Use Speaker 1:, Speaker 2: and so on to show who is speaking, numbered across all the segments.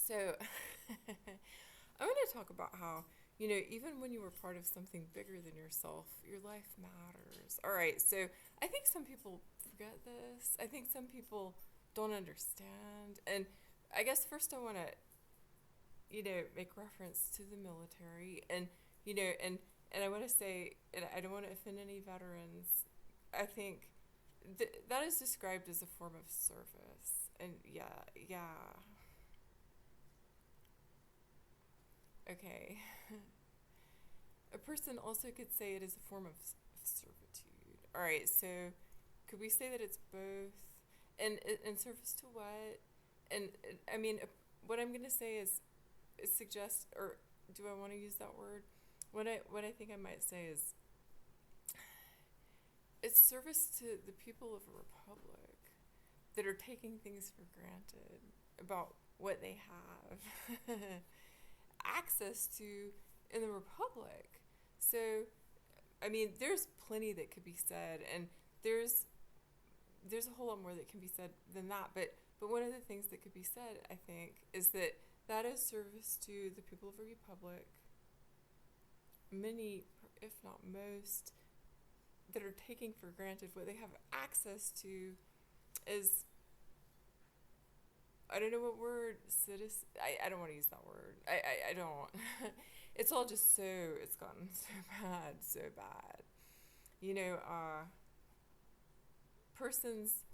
Speaker 1: So, I want to talk about how, even when you were part of something bigger than yourself, your life matters. All right, so I think some people forget this. I think some people don't understand. And I guess first I want to, make reference to the military and I want to say, and I don't want to offend any veterans, I think that is described as a form of service. And yeah, yeah. Okay. A person also could say it is a form of servitude. All right, so could we say that it's both? And in service to what? And I mean, what I'm going to say is suggest, or do I want to use that word? What I think I might say is it's service to the people of a republic that are taking things for granted about what they have access to in the republic. So, I mean, there's plenty that could be said, and there's there's a whole lot more that can be said than that. But one of the things that could be said, I think, is that that is service to the people of a republic. Many, if not most, that are taking for granted what they have access to is, I don't know what word, citizen. I don't want to use that word. I don't. It's all just so, it's gotten so bad, so bad. You know, persons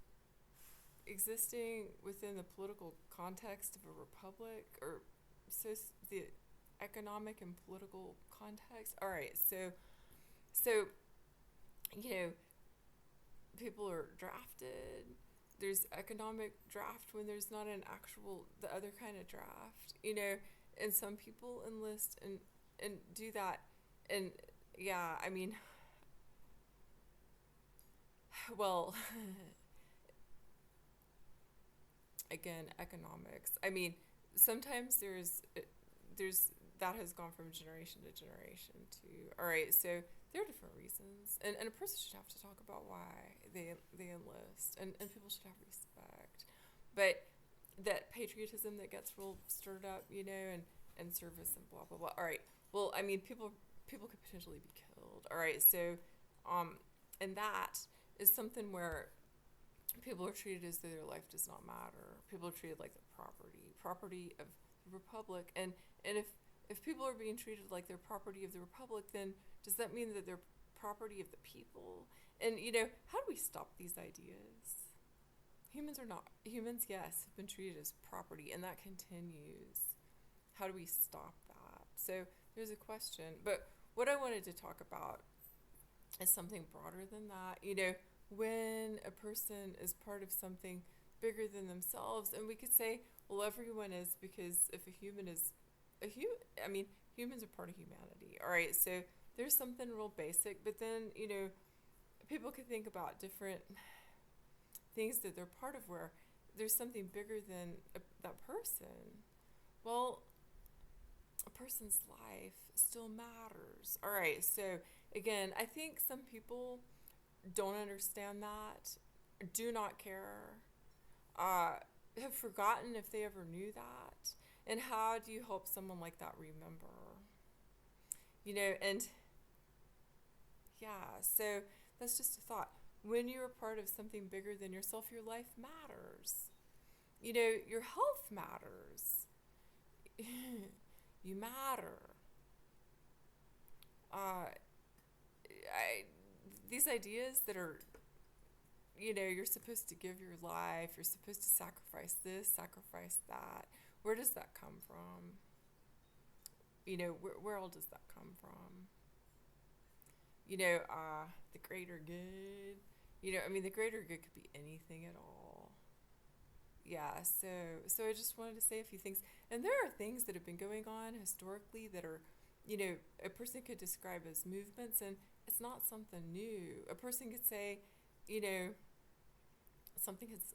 Speaker 1: existing within the political context of a republic, or so the economic and political context. All right, so you know, people are drafted. There's economic draft when there's not an actual the other kind of draft. And some people enlist and do that, and yeah, I mean, well, again, economics. I mean, sometimes there's that has gone from generation to generation too. All right, so there are different reasons, and a person should have to talk about why they enlist, and people should have respect, but that patriotism that gets real stirred up, and service and blah blah blah. All right, well, I mean, people could potentially be killed. All right, so um, and that is something where people are treated as though their life does not matter. People are treated like the property of the republic. And if people are being treated like they're property of the republic, then does that mean that they're property of the people? And how do we stop these ideas? Humans, yes, have been treated as property, and that continues. How do we stop that? So there's a question. But what I wanted to talk about is something broader than that. When a person is part of something bigger than themselves, and we could say, well, everyone is, because if a human is a human, I mean, humans are part of humanity. All right, so there's something real basic, but then people could think about different things that they're part of where there's something bigger than that person. Well, a person's life still matters. All right, so again, I think some people don't understand that, do not care, uh, have forgotten if they ever knew that. And how do you help someone like that remember? And yeah, so that's just a thought. When you're a part of something bigger than yourself, your life matters. Your health matters. You matter. Uh, I, these ideas that are, you're supposed to give your life, you're supposed to sacrifice this, sacrifice that. Where does that come from? Where all does that come from? The greater good. I mean, the greater good could be anything at all. Yeah, so I just wanted to say a few things. And there are things that have been going on historically that are, a person could describe as movements, and it's not something new. A person could say, you know, something has,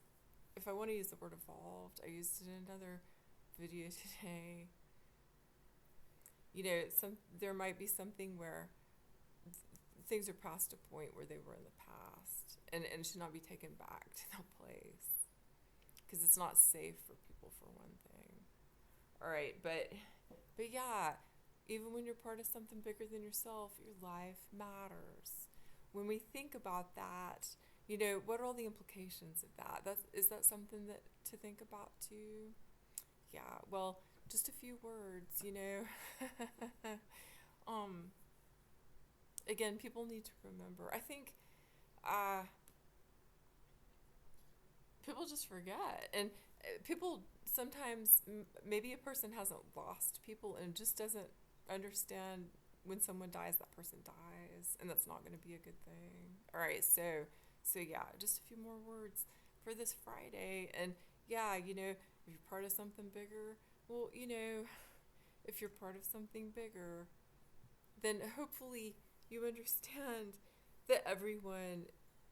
Speaker 1: if I want to use the word evolved, I used it in another video today. There might be something where things are past a point where they were in the past, and should not be taken back to that place because it's not safe for people, for one thing. All right, but yeah, even when you're part of something bigger than yourself, your life matters. When we think about that, what are all the implications of that? Is that something that to think about too? Yeah, well, just a few words. um, Again, people need to remember. I think uh, people just forget, and people sometimes maybe a person hasn't lost people and just doesn't understand when someone dies, that person dies, and that's not going to be a good thing. All right, so yeah, just a few more words for this Friday, and yeah, if you're part of something bigger, well, if you're part of something bigger, then hopefully you understand that everyone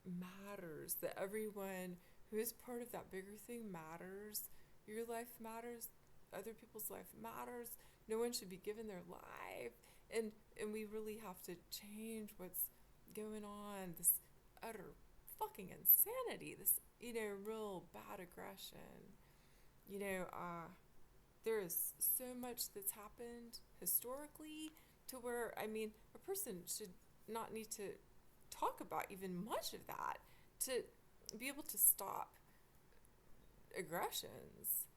Speaker 1: matters, that everyone who is part of that bigger thing matters. Your life matters, other people's life matters. No one should be given their life. And we really have to change what's going on, this utter fucking insanity, this, real bad aggression. You know, uh, there is so much that's happened historically to where, I mean, a person should not need to talk about even much of that to be able to stop aggressions,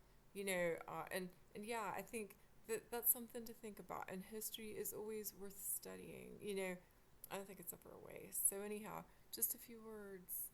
Speaker 1: and yeah, I think that that's something to think about, and history is always worth studying. I don't think it's up our way. So anyhow, just a few words.